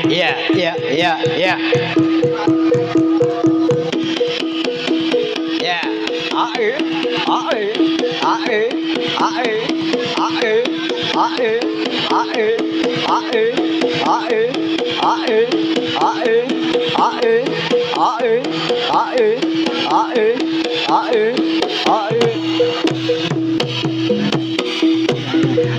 yeah, yeah, yeah, yeah. Yeah. Ah, eh, ah, eh, ah, eh, ah, eh, ah, eh, ah, eh, ah, eh, ah, eh, ah, eh, ah, eh, ah, eh, ah, eh, ah, eh, ah, eh, ah, eh, ah, eh, ah, eh.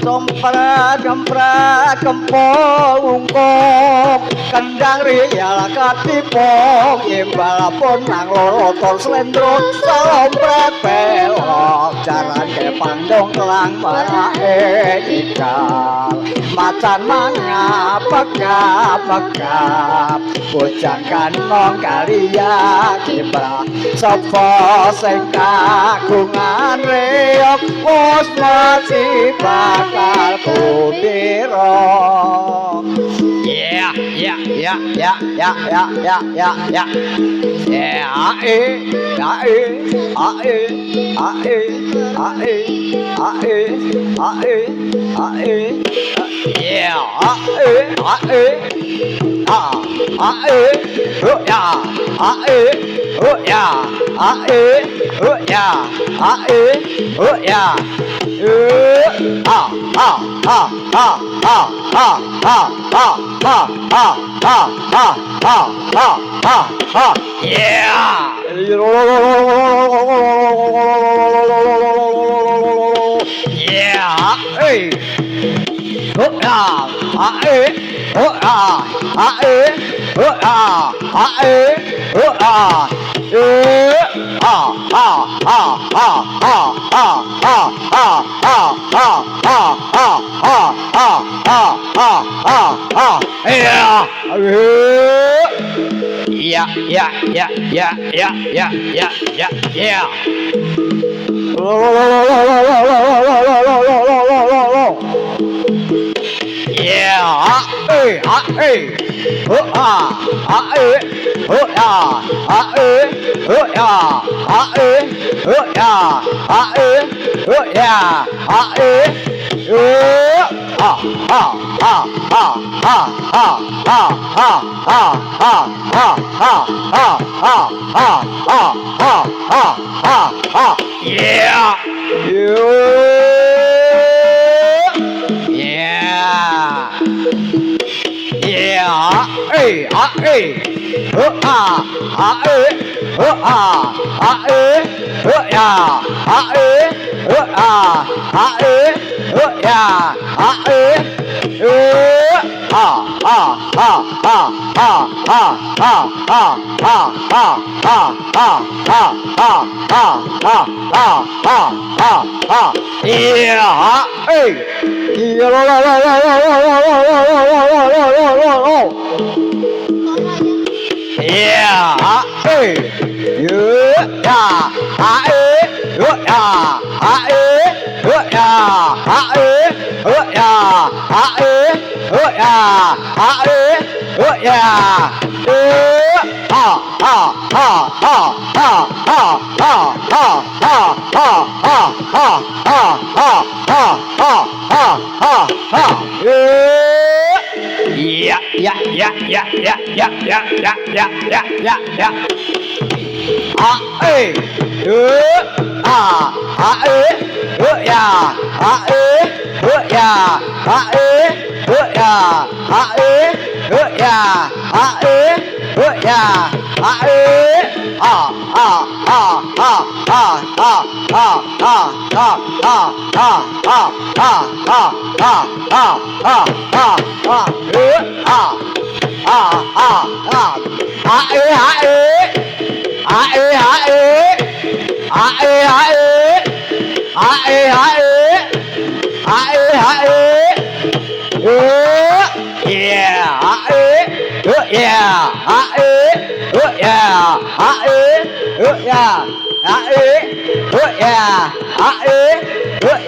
Sompret kempret kempol ungkop kendang riyal katipong imbal pun nang loro tol slendro sompret belok jalan ke pandong kelang marake ikal macan mangap pegap pegap bujang kanong kalia kiprah sapa sing kagungan reok wis mati bakal kudiro. Yeah, yeah, yeah, yeah, yeah, yeah, yeah, yeah, yeah. Yeah, ah, ah, ah, ah, ah, ah, yeah, ah, ah, ah, oh yeah, ah, oh yeah, ah, oh yeah, ah, oh yeah. Yeah. Yeah. Hey. Oh yeah. Hey. Oh yeah. Hey. Oh yeah. Hey. Oh yeah. Yeah, yeah, yeah, yeah, yeah, yeah, yeah, yeah, yeah. Yeah, hey, hey, oh ah, hey, oh yeah, hey, oh yeah, hey, oh yeah, hey, oh yeah, hey, yeah, yeah. Yeah, hey, hey, oh hey, oh hey, oh yeah, hey, oh hey, oh yeah, hey, yeah, hey. Yeah, hey, yeah, hey, yeah, hey, yeah, hey, yeah, yeah, yeah, yeah, yeah, yeah, yeah, yeah, yeah, yeah, yeah, yeah. Hey, hey, yeah, hey, yeah, hey,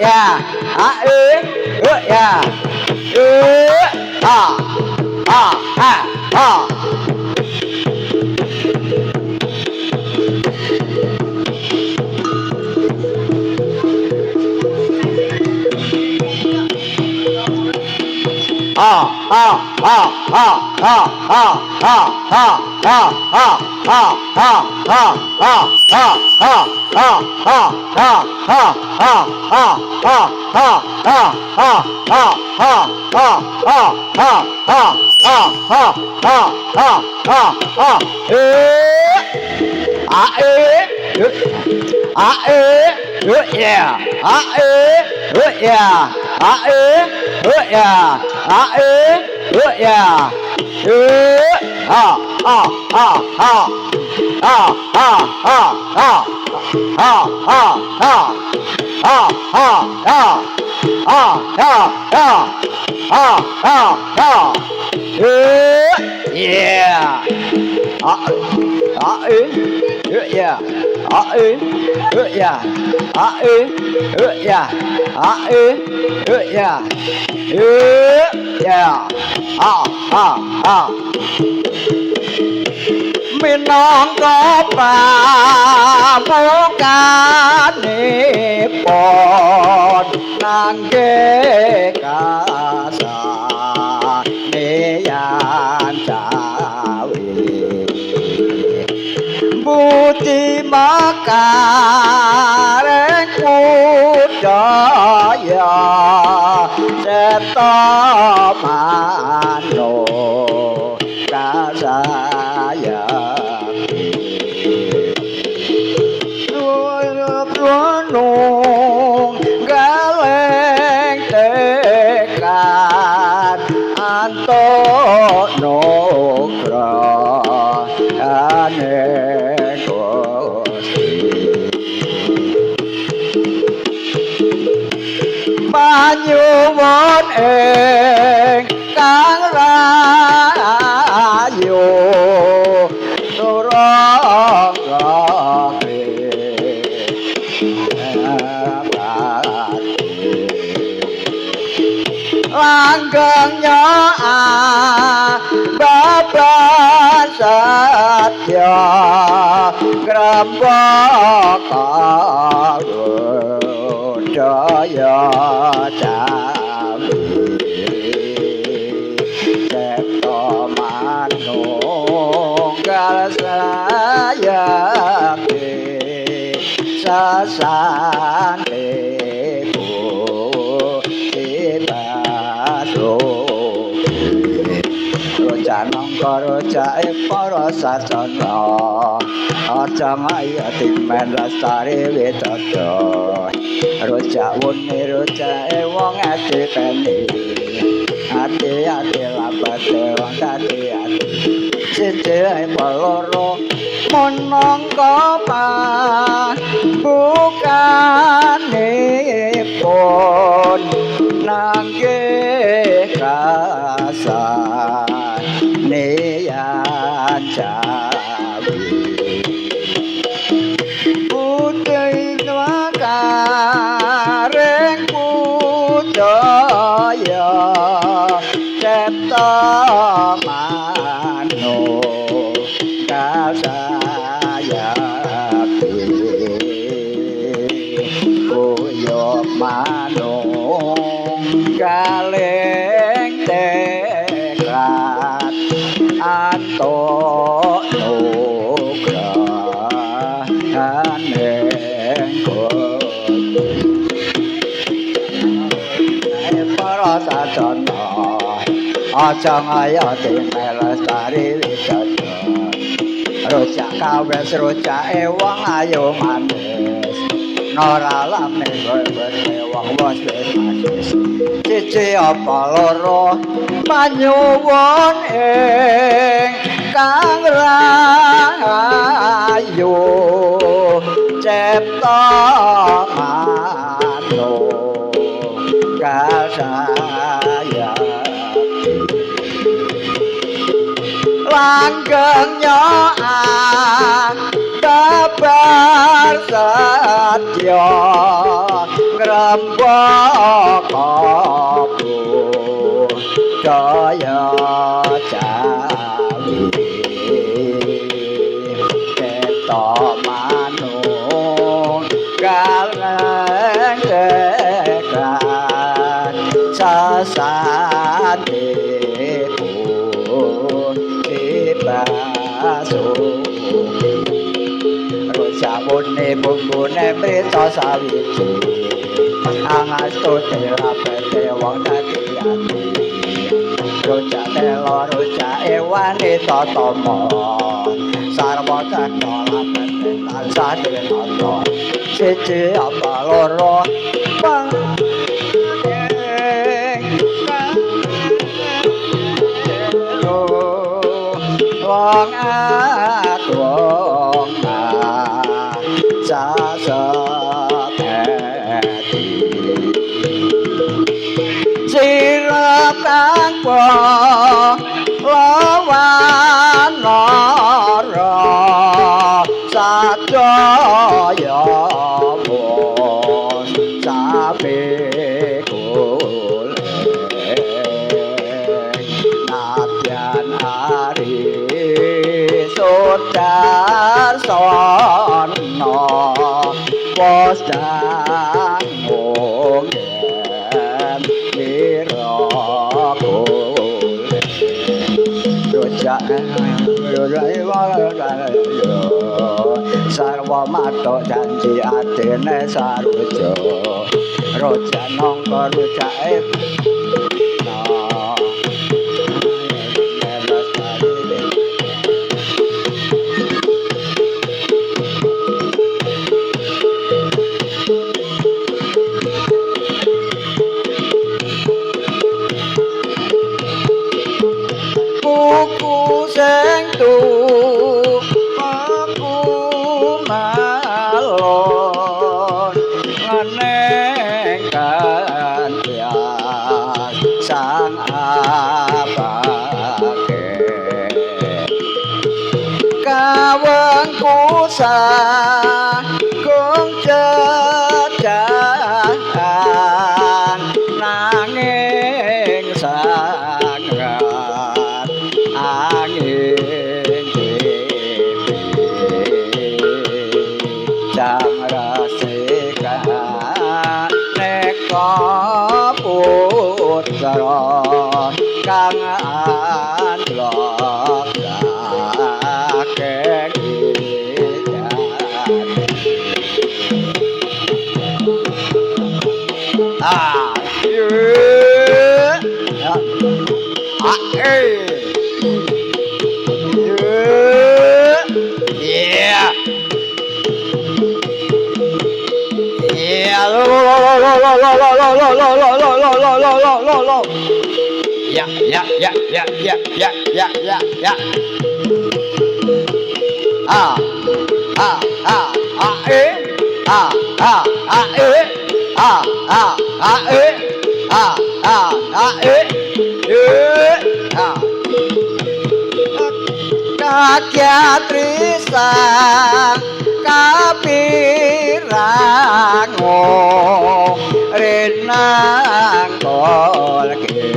yeah, hey, yeah, hey, yeah, Minangka pramukane nangge kasane yan cawe buti makareng budaya seta mano kasaya nung galeng tekan antono grahane Gusti panyuwun ing kang rahayu langgengnya babat satya grembaka daya cami septo manunggal sayake sasante Rojake para sasana aja ngayati men lestari widodha rojak wune rojake wong ati-ati ati-ati labate wong ati-ati siji peloro menangka bukane pun nangge kasane yan cawi putih makareng budaya cipta mano kasayati kuyup manung galeng tekad antuk nugrahane para sadana aja ngayati melestari widodha rojak kawes rojake wong ayu manis nora lame kowe wong wis siji apa loro panyuwun ing kang rahayu cipta manung kasaya langgengnya babar satya ngrembaka daya cawi ketok manung galeng tekan sasate Sabune bumbune mrita sawiji angastu terapete wong dadi ati rojak telo rojak ewani tatama sarwa cakrawapete tansah dinata siji apa loro pang wong wong sasepeti sirap kang lawan lara sajaya bos sapi golek nadyan hari sodar sono bos dang mungkem dirokul rojak sarwa matok janji atene sarujo rojak nongko rojak sing tu aku malon ngeneng kantian sang abake kawengku kung cedahan nanging sangat angin jang rasekan neka putra kang anlok kakek Kakiatrisa kapirango renang kolke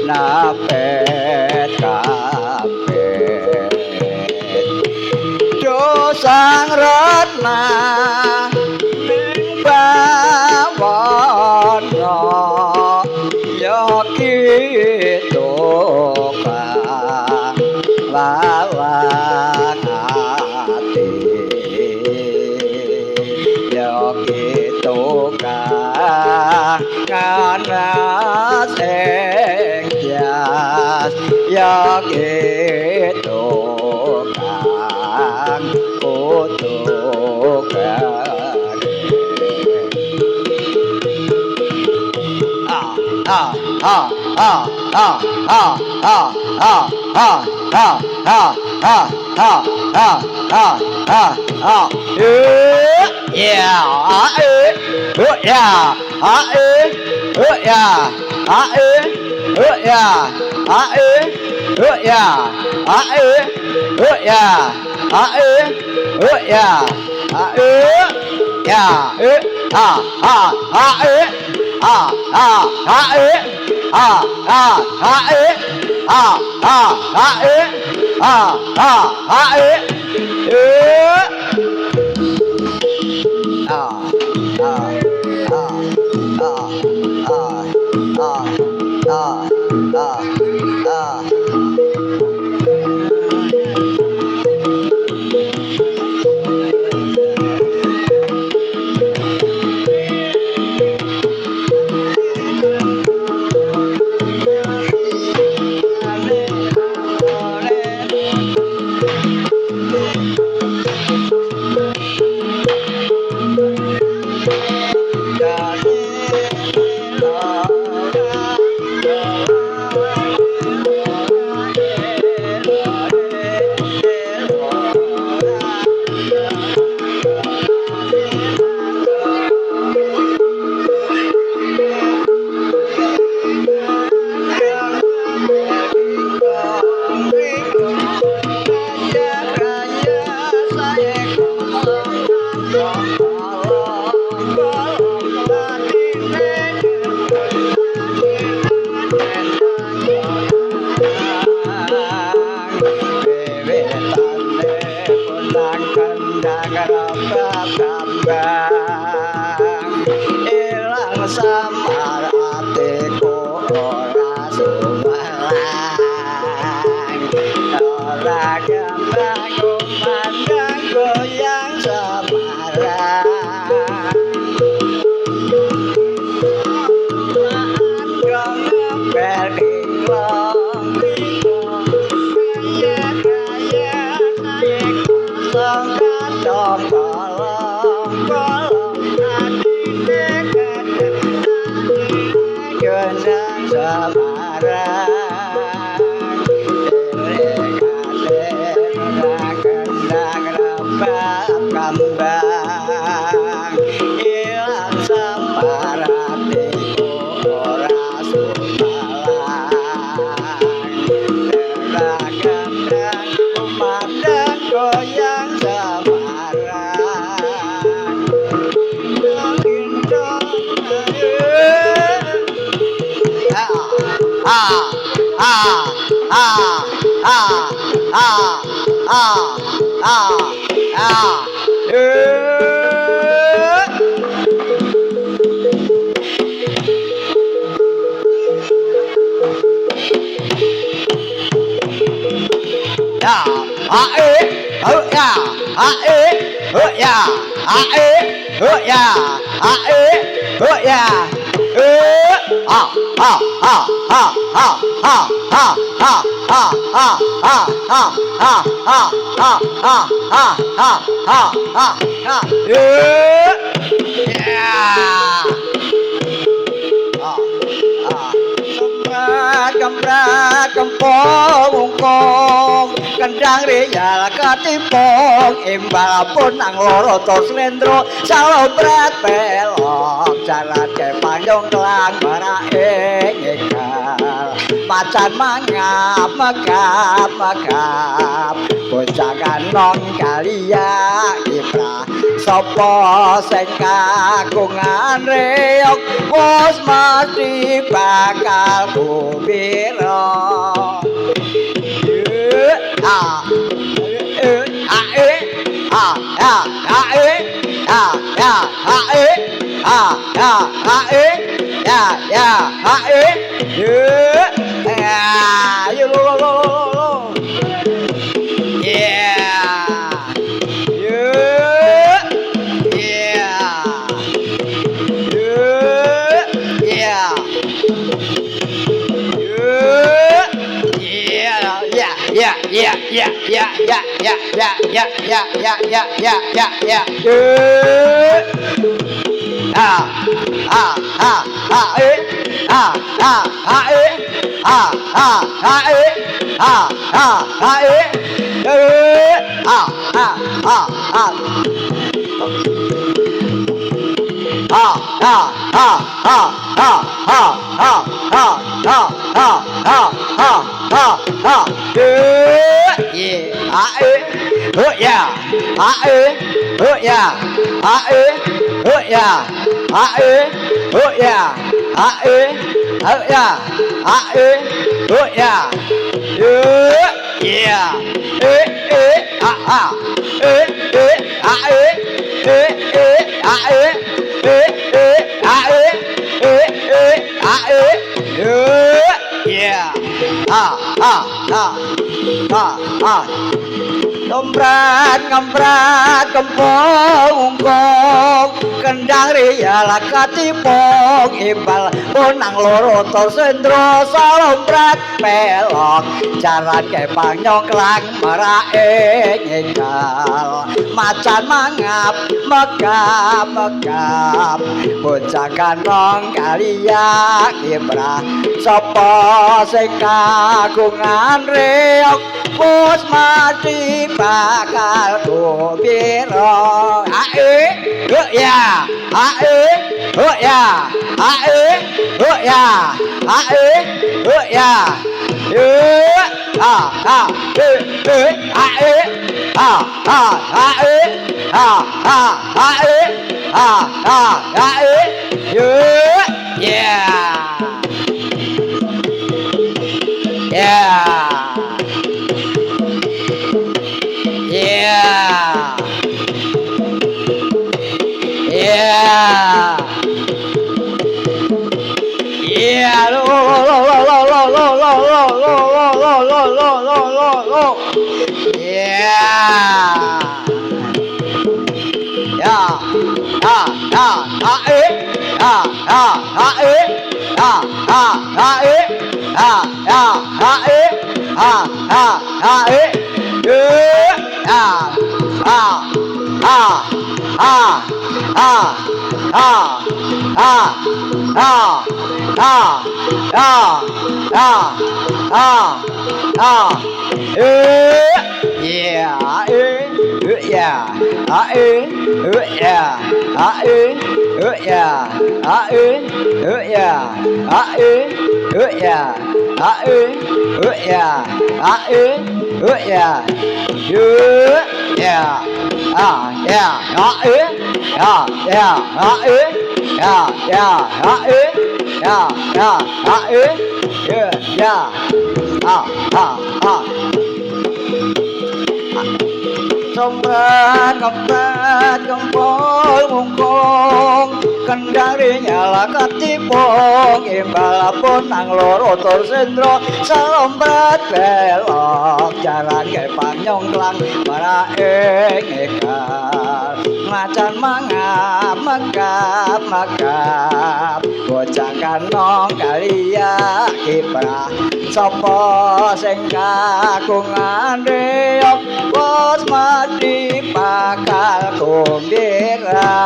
napet kapet dosang ratna ning bawana yoki tokang lalang ati yoki tokang kanas ing tias yoki tokang kutukan kantong kolong atine gendang semarang gendang rebab kembang ilang samparatiku ora sumalang gendang kumandang goyang semarang gendang kendang riyal katipong imbal pun nang loro tos lendro salobrat pelok jalan ke panjong kelang barake nyegal macan mangap megap bocah kanong kalia kiprah sapa sing kagungan reog wis mesti bakal kuwira Ngemprat kempong kendang riyal katipong imbal punang loro tos sendro salobrat pelok jalan ke panjong kelang marake nyegal macan mangap megap bocah kanong kalia kiprah sapa sing kagungan reog wis mati bakal kuwira Sombrat kempet kempol mungkung kendarinya lah ketipung imbal pun nang loro tur sendro sombrat belok jalan ke panyongklang para engekal macan mangap megap bocah kanong kalia kiprah sapa sing kagungan reok bos mati bakal kumbira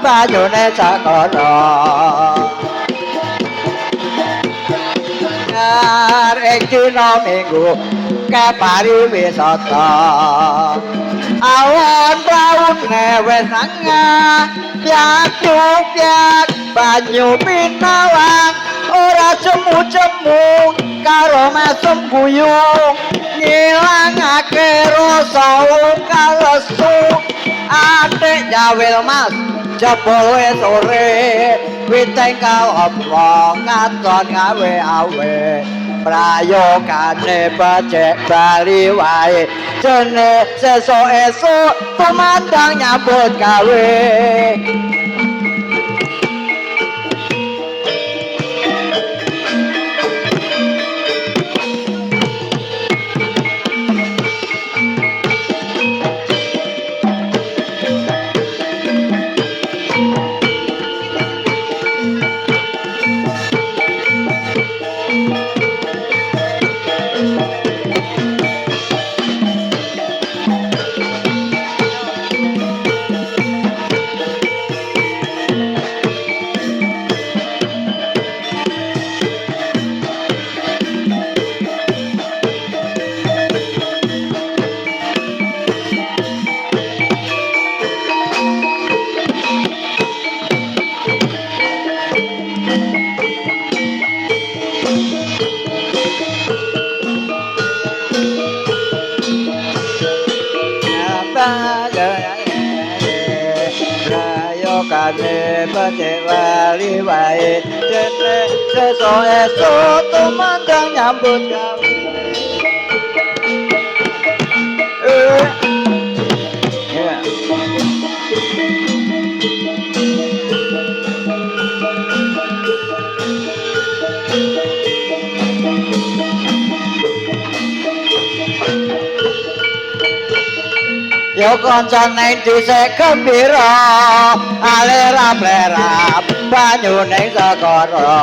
banyune sakara arek dina minggu ke pariwisata awan praune wis nangah piak banyu pinawang ora cemu-cemu karo mesem guyung ngilangake rasa kalesu atik jawil mas jebol sore witeng kalapa katon gawe awe prayogane becek bali wae jene sesuk-esuk tumandang nyambut gawe kane becik wali wae dene esuk tumandang nyambut gawe yeah. Yo kanca ning dhisik gembira alerap-lerap banyu ning segara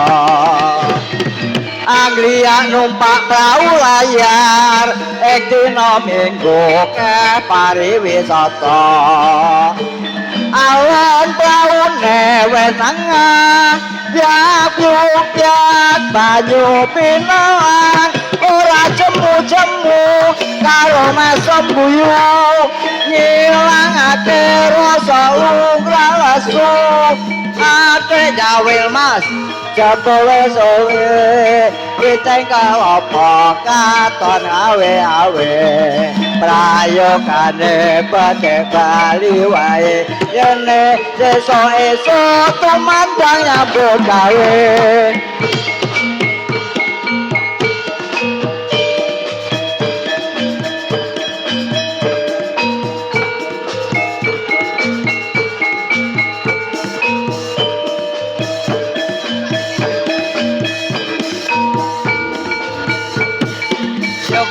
Anglia numpak prau layar ing dina minggu ke pariwisata awan praune wis tengah biak banyu pinawan ora jemu-jemu karo mesem guyu ngilangake rasa ungkral lesu ate jawil mas jabole sore kita apa katon awe-awe prayogane becik bali wae yene esuk tumandang nyambut gawe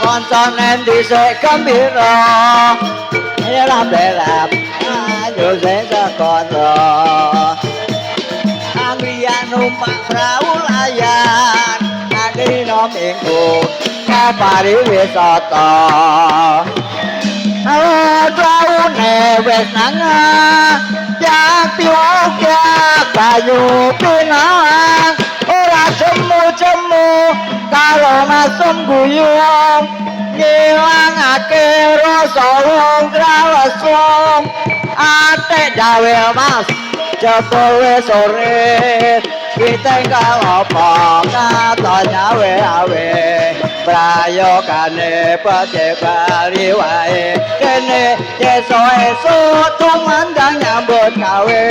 Konconen dhisik gembira elap-elap ayo sing sekara Anglia numpak prau layar dina minggu ke pariwisata praune wis nangah biak banyu pinang ora jemu-jemu karo mesem guyung ngilangake rasa ungkral lesung ate gawe mas jebule sore kita apa katon awe-awe prayogane becik bali wae kene esuk tumandang nyambut gawe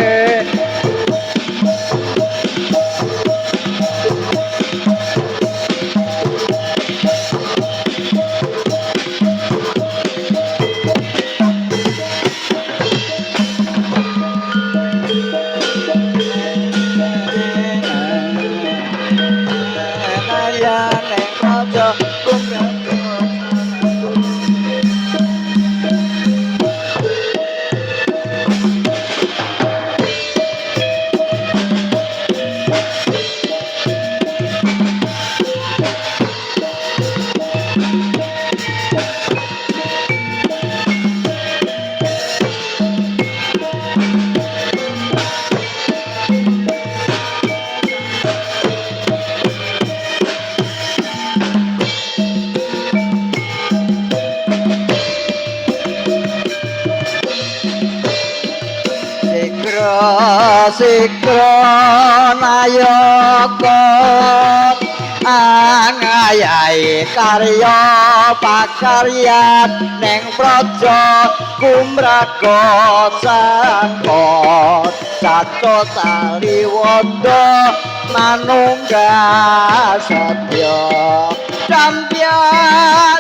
Sikro nayaka angayai karya pakaryan ning praja kumraga sangkot sato taliwondo manunggal satya dampyak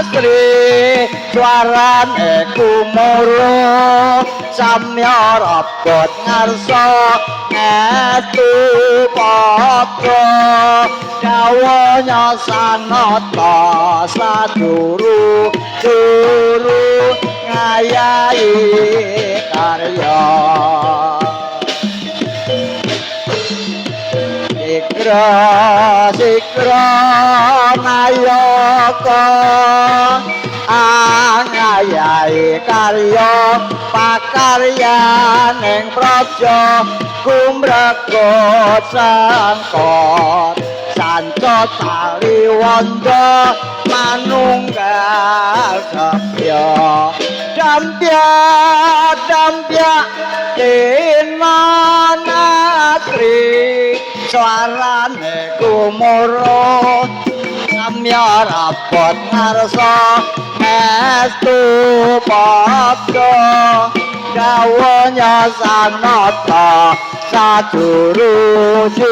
Asri suarane kumoro samya rabot ngarsa ngestu patra dawanya sanata saduru ngayahi karya sikra nayaka angayai karya pakaryan ing praja kumraga sangkot sanca taliwondo manunggal sabya dampyak dinanatri suarane kumoro samya rapot ngarsa estu padha dawuhnya sang nata sajuru-juru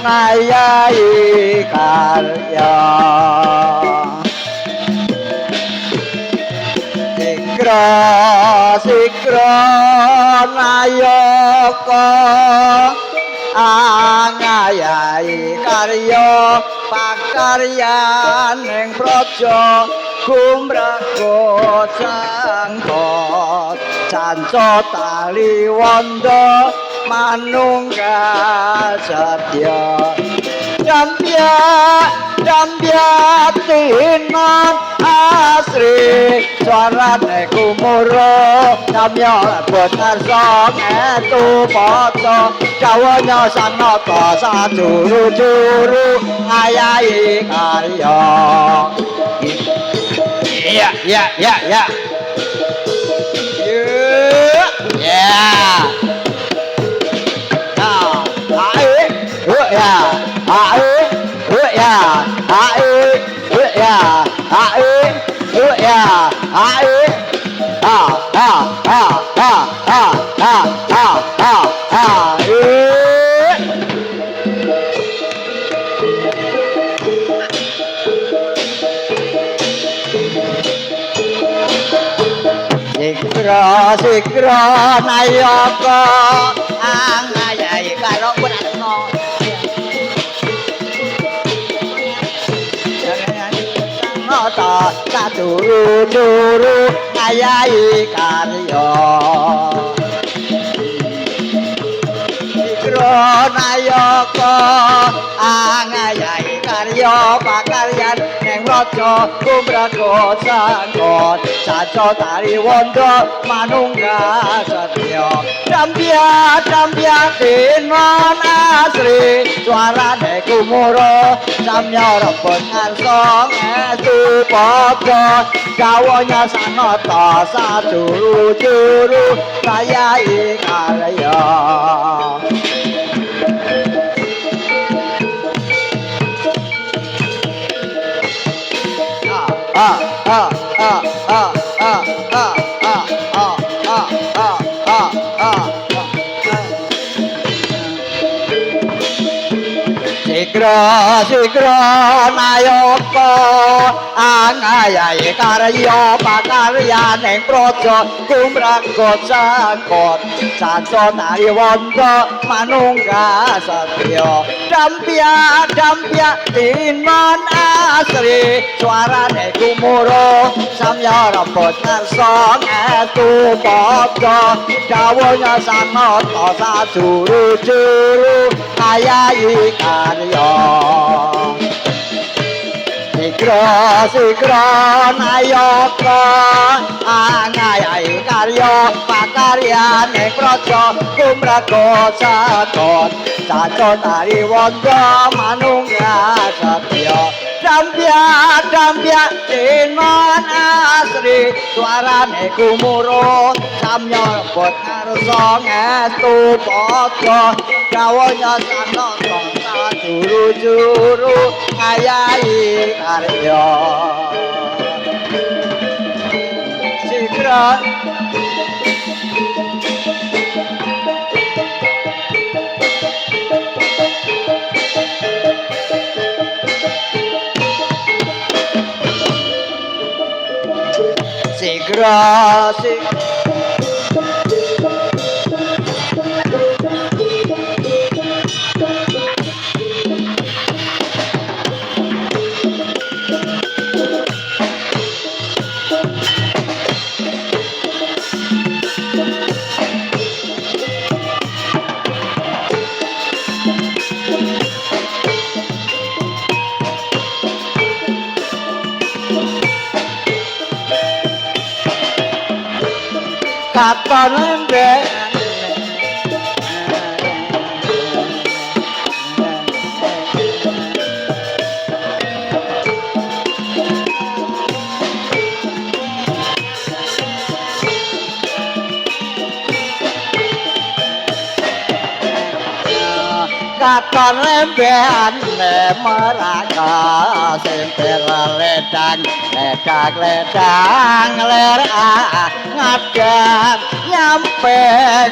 ngayahi karya sikra nayaka ngayahi karya pakaryan ing praja gumraga sangkot canca tali wanda manunggal satya Dambya tinan asri suarane kumuro damya betarsa ngetu poto jawanya sang nata sajuru-juru ngayahi karya iya Sikra nayaka ngayahi karo Pratna nata saturu-juru ngayahi karya sikra nayaka ngayahi karya pakaryan ning raja gumraga sangkot caca tari wanda manunggal satya dambya tinan asri suarane kumuro samya rebut ngarsa estu padha gawanya sang nata sajuru-juru ngayahi karya Sikra nayaka ngayahi karya pakaryan ing praja gumraga sangkot caca tari wanda manunggal satya dambya tinan asri suarane kumuro samya rebut ngarsa estu padha dawuhnya sang nata sajuru-juru ngayahi karya sikra nayaka ngayahi karya pakaryan ing praja gumraga sangkot caca tari wanda manunggal satya dambya tinan asri suarane kumuro samya rebut ngarsa estu padha dawuhnya sang nata sajuru-juru ngayahi karya sikra katon ndek katon lembean meraka sempel ledang ledang ler ngadang nyampe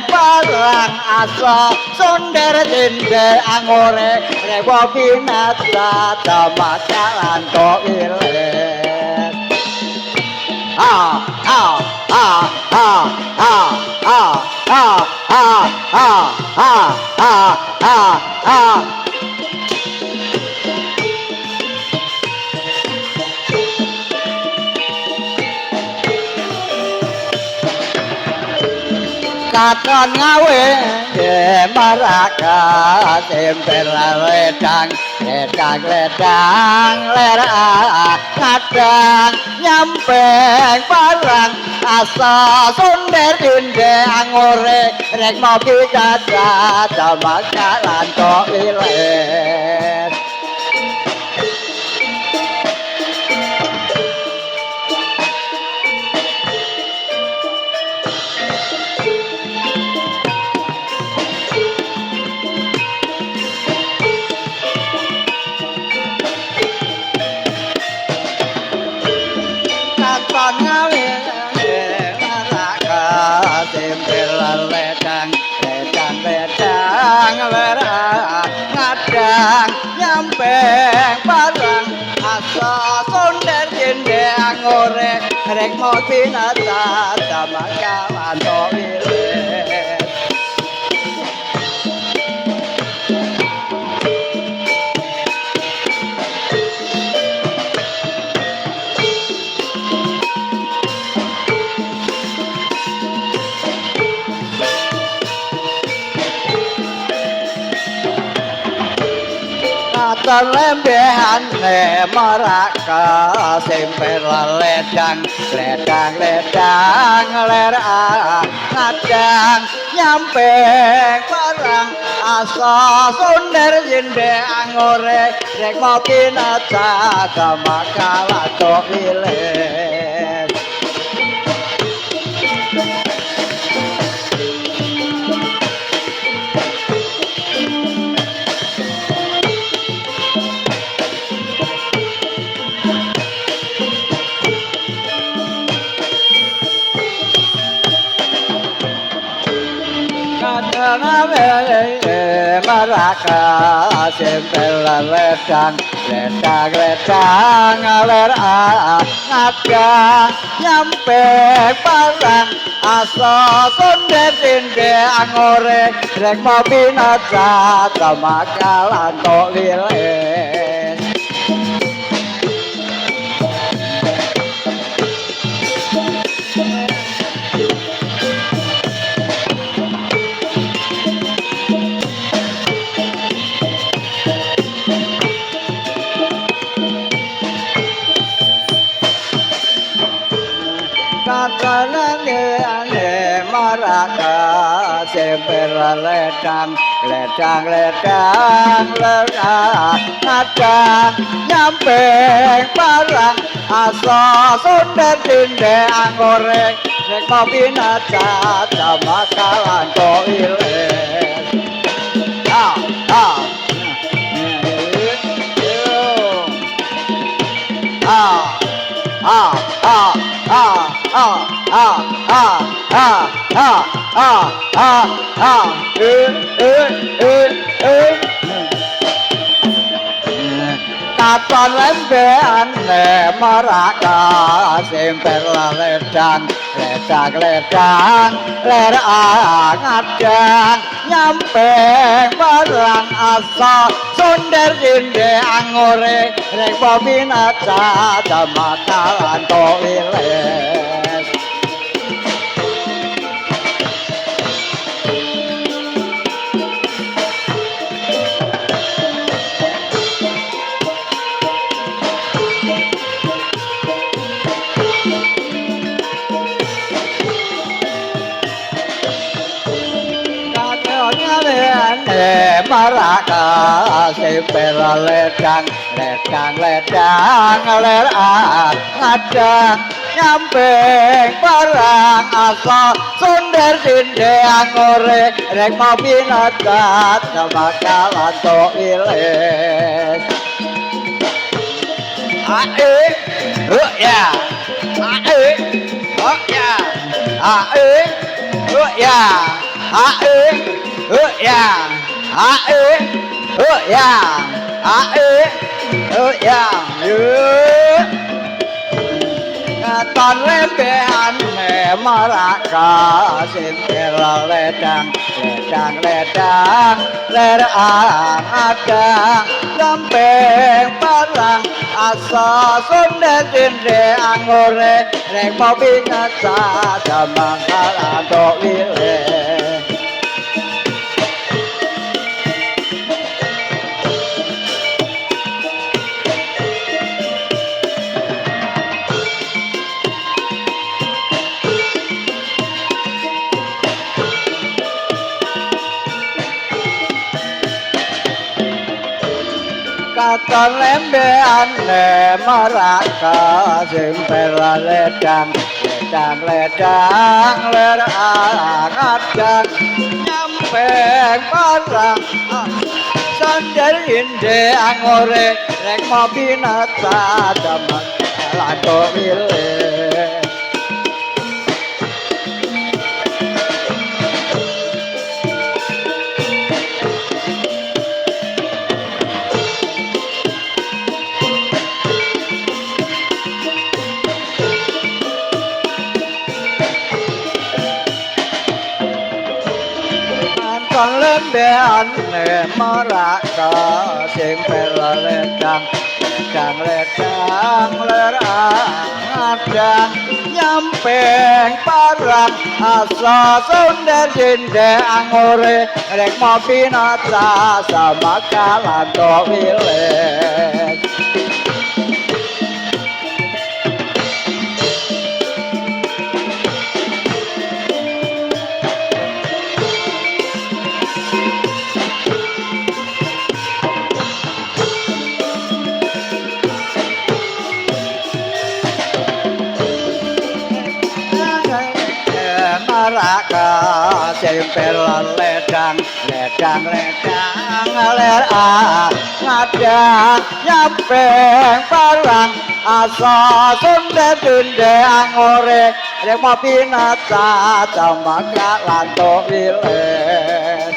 barang asa sonder dinde angore rewo binasa damakalan kok ilet ah ah ah ah ah ah ah ah ah ah ah ah katon ngawe maraka tempel ledang ler kadang nyampe barang asa sonder dinde angore rek mobi dada damakalan kok ilet ngadang nyampe barang asa sonder dinde angore rek mau binasa damakalan kok ilet lembehan maraka sempel ledang ler ngadang nyampe barang asa sonder dinde angore rek mau binasa damakalan kok ilet maraka sempel ledang ler ngadang nyampe barang asa sonder dinde angore rek mau binasa damakalan kok ilet maraka sempel ledang ler ngadang nyampe barang asa sonder dinde angore rek mau binasa damakalan kok ilet ah ah ah ah ah ah ah ah ah ah ah ah ah katon lembean maraka sempel ledang ler ngadang nyampe barang asa sonder dinde angore rek mau binasa damakalan kok ilet maraka sempel ledang ler ngadang nyampe barang asa sonder dinde angore rek mopi nadat bakalan to iles ae ya ae ya ae ya ae ya ae ya ae ya Tan lembean maraka sinter ledang ledang lerang adang lempeng parang asa sonde dinde angore rek mopi ngaca damang kalando wile Katon lembean maraka simper ledang lerang adang nyampe parang sandal inde angore rek mopi nata damang lado wile Con lembean maraka simper ledang lerang adang nyampe parang asa sonder dinde angore rek mopi nata sama kalanto wiles maraka simper ledang lerang adang nyampe parang asa sonde dinde angore rek mopi nata damaka lanto wiles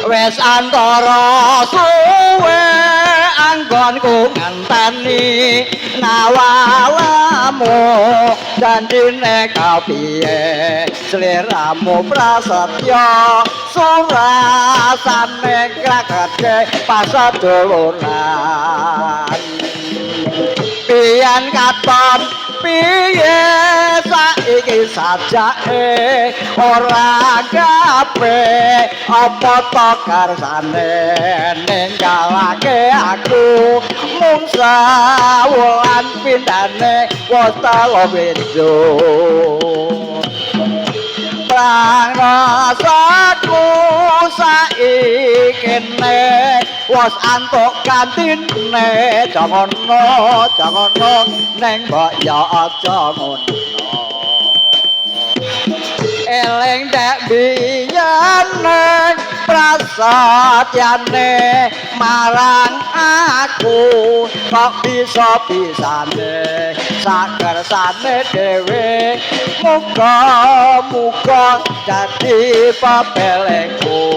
wes antara suwe anggonku ngenteni nawalamu janjine kapiye sliramu prasetya surasane kragede pasaduluran pian katon piye saiki sajake ora kabeh apa to karsane ninggalake aku mung sawulan pindhane wastala beda pranasaku saikene wis antuk kantine jangono neng mbok ya aja ngono eling dek biyen prasatyane marang aku kok bisa bisane sakersane dhewe muga-muga dadi pepeleku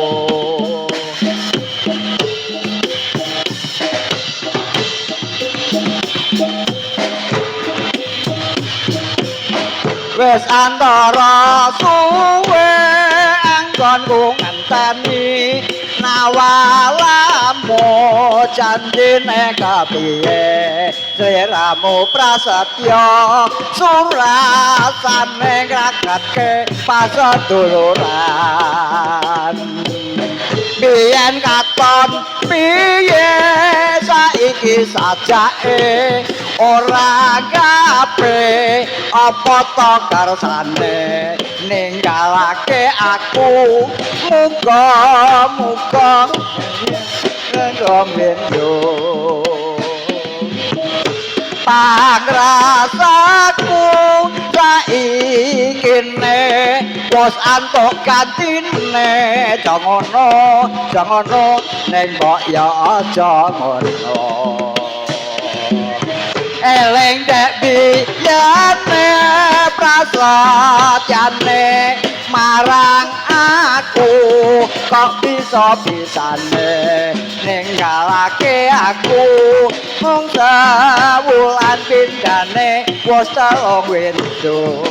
wis antara suwe anggonku ngenteni nawalamu janjine kepiye sliramu prasetya surasane ngrakatke paseduluran biyen katon piye saiki sajake ora kabeh apa to karsane ninggalake aku muga-muga ngomendo pangrasaku saikine wis antuk gantine jangono ning mbok ya aja ngono eling dek biyane prasatyane marang aku kok bisa bisane ninggalake aku mung sawulan pindane wis telung windu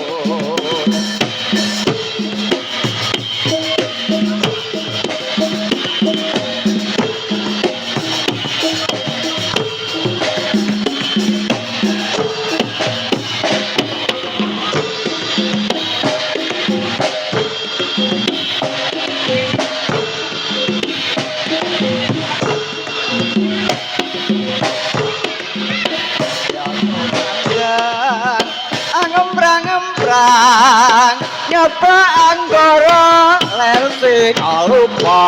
nyapa anggara ler sing lupa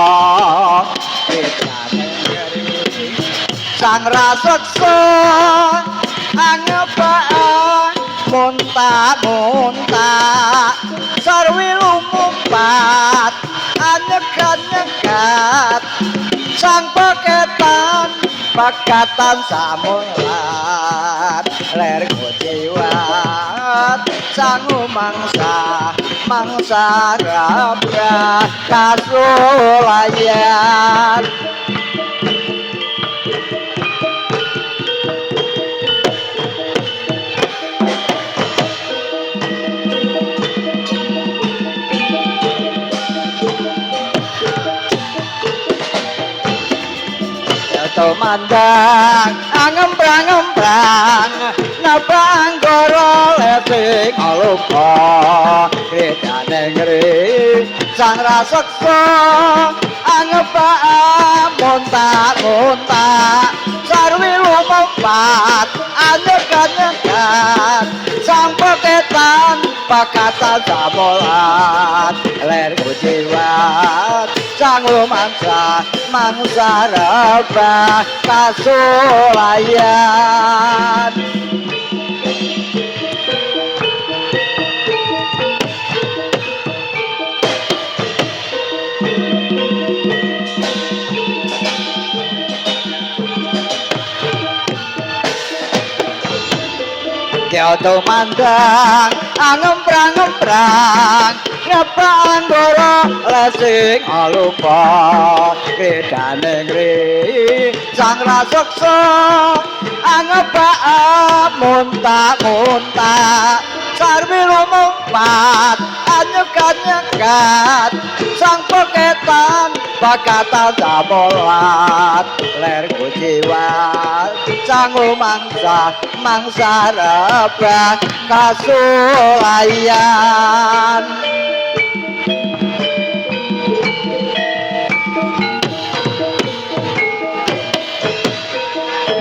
sang raseksa angepaan muntak-muntak sarwi lumumpat anyegat-nyegat sang paketan pakatan samulat ler kuciwat sang mangsa rabra kasulayan mandang ngemprang-ngemprang napa anggara lesing lupa redane ngri sang raseksa angepaan muntak-muntak sarwi lumumpat anyegat-nyegat sang paketan pakatan samulat ler kuciwat sang lumangsa mangsa rabah kasulayan Kyoto mandang ngemprang-ngemprang ngapa anggara lesing lupa redane ngri sang raseksa angepaan muntak-muntak sarwi lumumpat anyegat-nyegat sang paketan pakatan samulat ler kuciwat sang mangsa rabah kasulayan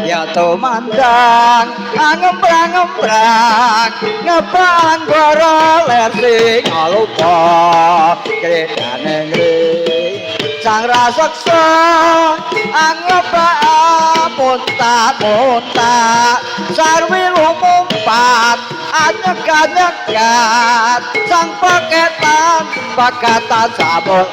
ya tumandang ngemprang-ngemprang ngapa anggara ler sing lupa kedane ngri sang raseksa angepaan muntak-muntak sarwi lumumpat anyegat-nyegat sang paketan pakatan sabun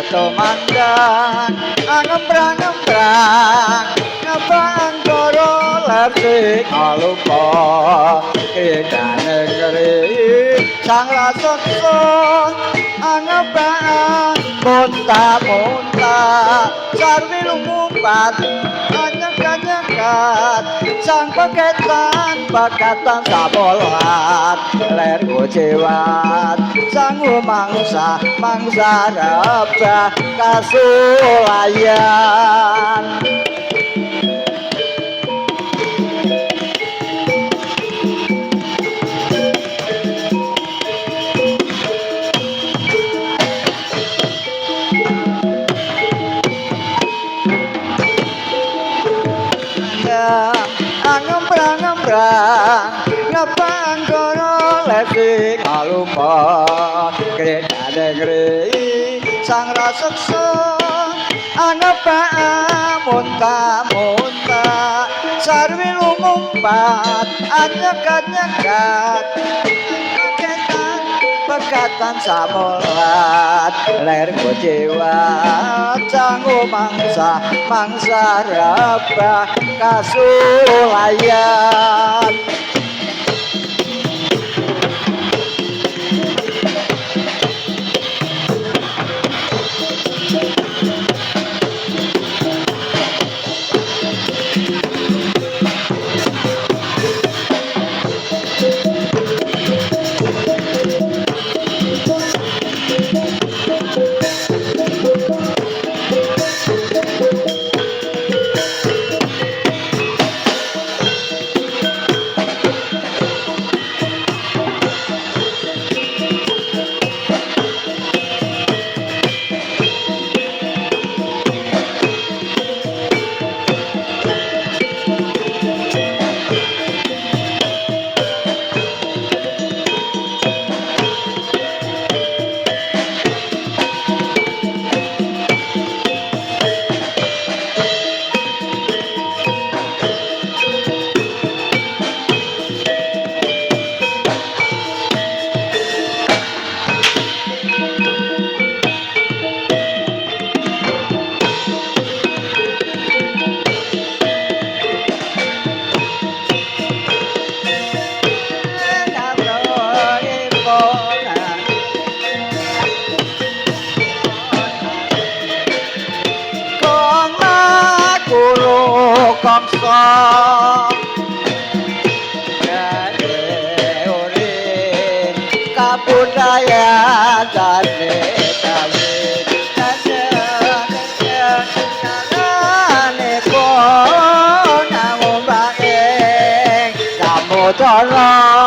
tumandang ngemprang-ngemprang ngembang karo lepsik alupa kita negeri sang rasaksa ngembang muntah-muntah sarwi lumumpat anyekat-nyekat sang pekatan sabolat ler kuciwat sang mangsa rebah kasulayan ngemprang-ngemprang ngepang kono lesik alupa kreta negeri sang raseksa ngepang muntah-muntah sarwi lumumpat anyekat-nyekat pekatan samolat ler kuciwat sanggo mangsa rebah kasulayan budaya jane kawe jane ko nang ombake samudra